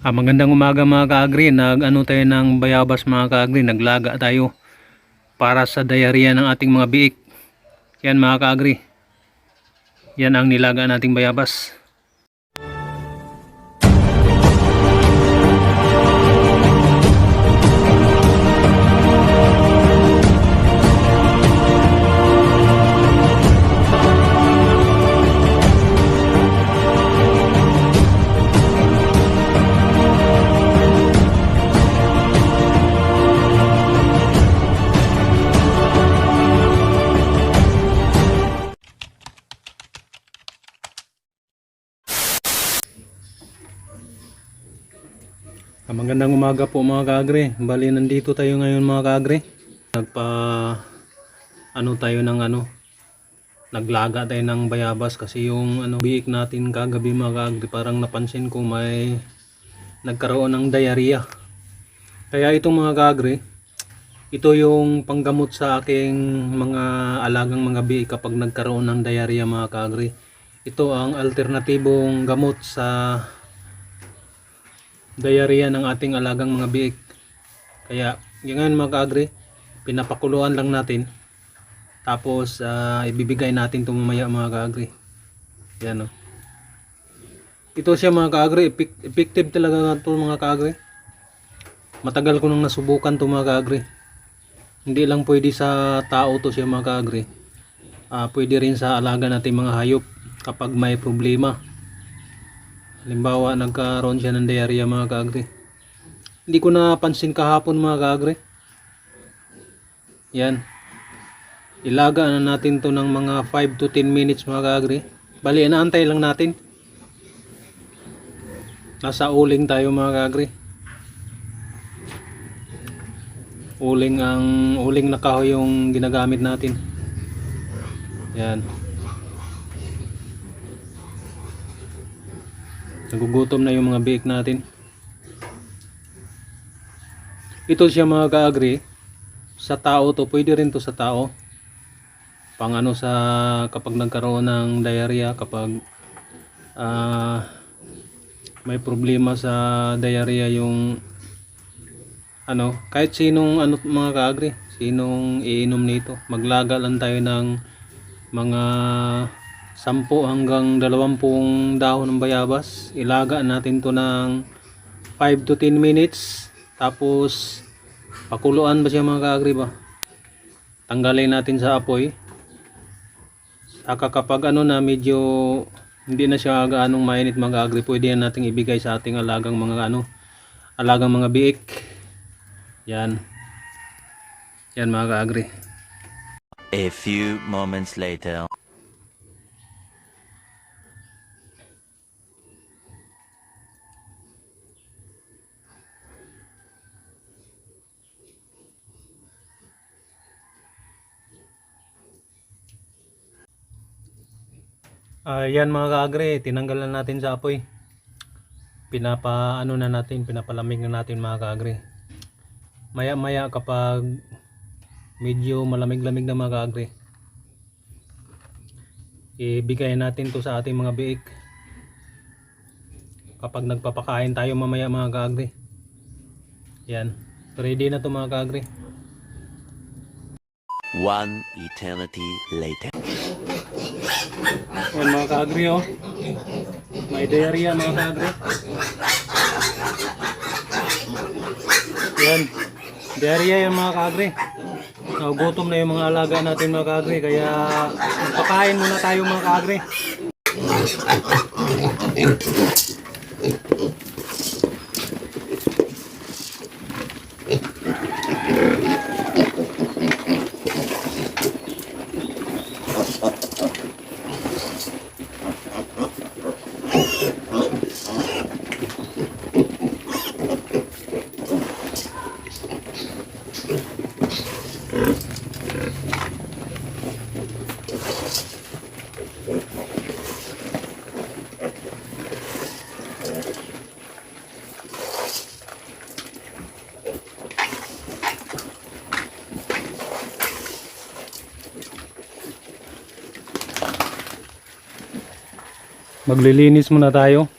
Magandang umaga mga ka-agri. Nag-ano tayo ng bayabas mga ka-agri. Naglaga tayo para sa diarrhea ng ating mga biik. Yan mga ka-agri. Yan ang nilaga nating bayabas. Magandang umaga po mga ka-agri. Bali nandito tayo ngayon mga ka-agri. Naglaga tayo ng bayabas kasi yung biik natin kagabi mga ka-agri, parang napansin ko may nagkaroon ng diarrhea. Kaya itong mga ka-agri, ito yung panggamot sa aking mga alagang mga biik kapag nagkaroon ng diarrhea mga ka-agri. Ito ang alternatibong gamot sa diarrhea ng ating alagang mga biik. Kaya ganyan mga ka-agri, pinapakuluan lang natin, tapos ibibigay natin ito mamaya mga ka-agri. Yan o. Ito siya mga ka-agri, effective talaga ito mga ka-agri. Matagal ko nang nasubukan ito mga ka-agri. Hindi lang pwede sa tao to siya mga ka-agri, pwede rin sa alaga natin mga hayop kapag may problema. Halimbawa nagkaroon siya ng diarrhea mga ka-agri. Hindi ko napansin kahapon mga ka-agri. Yan. Ilaga na natin to ng mga 5 to 10 minutes mga ka-agri. Bali inaantay lang natin. Nasa uling tayo mga ka-agri. Uling na kahoy yung ginagamit natin. Yan. Nagugutom na yung mga biik natin. Ito siya mga ka-agri, sa tao to, pwede rin to sa tao. Pang sa kapag nagkaroon ng diarrhea, kapag may problema sa diarrhea yung kahit sinong mga ka-agri, sinong iinom nito. Maglaga lang tayo ng mga 10 hanggang 20 dahon ng bayabas. Ilaga natin to ng 5 to 10 minutes. Tapos pakuluan ba siya mga ka-agri ba? Tanggalin natin sa apoy. Saka kapag medyo hindi na siya gaanong mainit mga ka-agri, pwede nating ibigay sa ating alagang mga biik. Yan. Yan mga ka-agri. A few moments later. Yan mga ka-agri, tinanggalan natin sa apoy. Pinapalamig na natin mga ka-agri. Maya maya kapag medyo malamig-lamig na mga ka-agri, ibigay natin to sa ating mga biik kapag nagpapakain tayo mamaya mga ka-agri. Yan, ready na to mga ka-agri. One eternity later. Yan mga ka-agri oh. May diarrhea mga ka-agri. Yan. Diarrhea yan mga ka-agri. Gutom na yung mga alaga natin mga ka-agri. Kaya magpakain muna tayo mga ka-agri. Maglilinis muna tayo.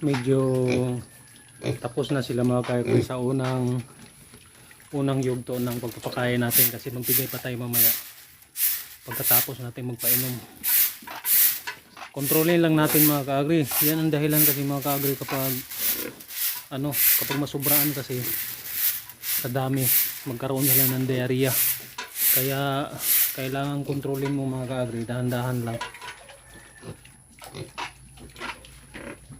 Medyo tapos na sila mga ka-agri sa unang yugto ng pagpapakain natin, kasi magbigay pa tayo mamaya pagkatapos natin magpainom. Kontrolin lang natin mga ka-agri. Yan ang dahilan kasi mga ka-agri, kapag masubraan kasi sa dami, magkaroon sila ng diarrhea. Kaya kailangan kontrolin mo mga ka-agri, dahan-dahan lang.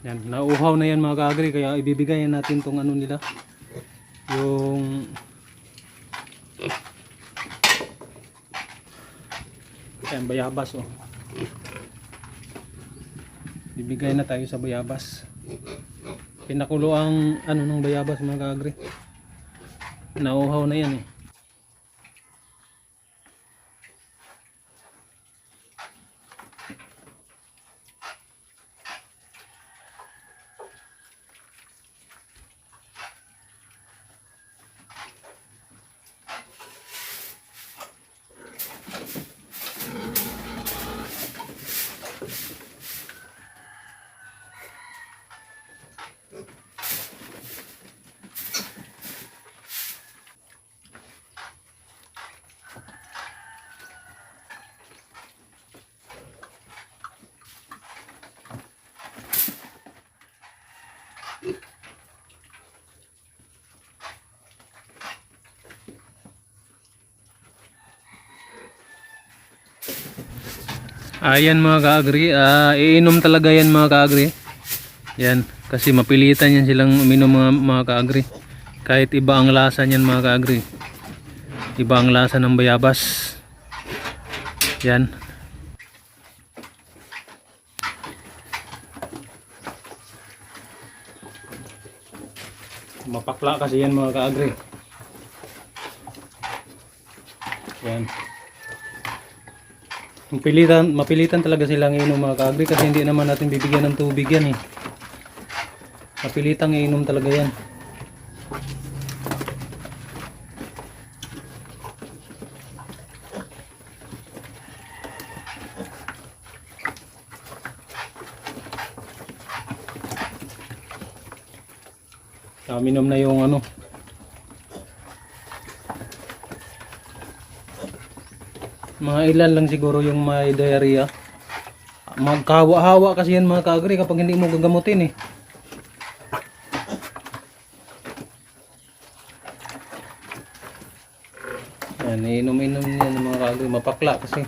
Yan, nauuhaw na yan mga ka-agri, kaya ibibigay natin tong ano nila, yung yan, bayabas oh. Bibigay na tayo sa bayabas. Pinakulo ang ano ng bayabas mga ka-agri. Nauuhaw na yan eh. Ayan mga ka-agri, iinom talaga yan mga ka-agri. Yan, kasi mapilitan yan silang uminom mga ka-agri. Kahit iba ang lasa niyan mga ka-agri. Iba ang lasa ng bayabas. Yan. Mapakla kasi yan mga ka-agri. Yan. Mapilitan talaga silang iinom mga ka-agri, kasi hindi naman natin bibigyan ng tubig yan eh. Mapilitang iinom talaga yan. Minom na yung ano, mga ilan lang siguro yung may diarrhea. Magkahawa-hawa kasi yan mga ka-agri kapag hindi mo gagamutin eh. Yan, iinom-inom yan mga ka-agri, mapakla kasi.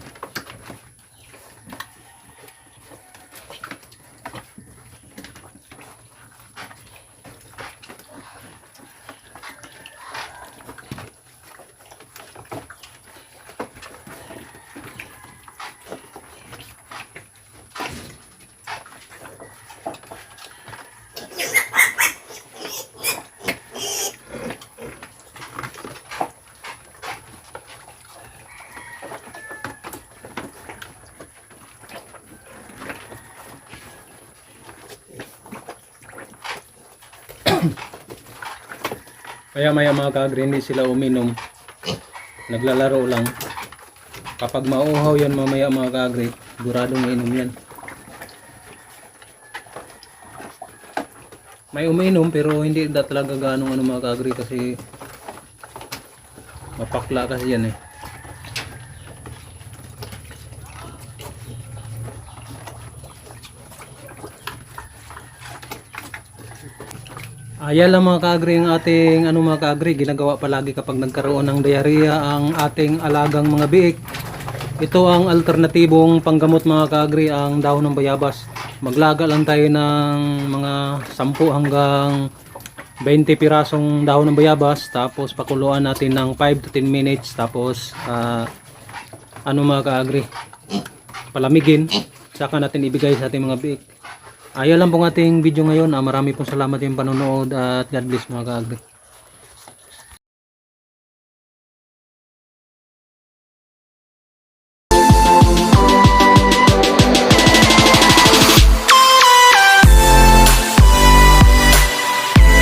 Kaya maya mga ka-agri, hindi sila uminom naglalaro lang. Kapag mauuhaw yan mamaya mga ka-agri, siguradong mainom yan. May umiinom pero hindi talaga ganong mga ka-agri kasi mapakla kasi yan eh. Ayan lang mga ka-agri ang ating mga ka-agri, ginagawa palagi kapag nagkaroon ng diarrhea ang ating alagang mga biik. Ito ang alternatibong panggamot mga ka-agri, ang dahon ng bayabas. Maglaga lang tayo ng mga 10 hanggang 20 pirasong dahon ng bayabas, tapos pakuluan natin ng 5 to 10 minutes, tapos mga ka-agri, palamigin, saka natin ibigay sa ating mga biik. Ayan lang pong ating video ngayon. Marami pong salamat yung panonood at God bless mga ka-agri.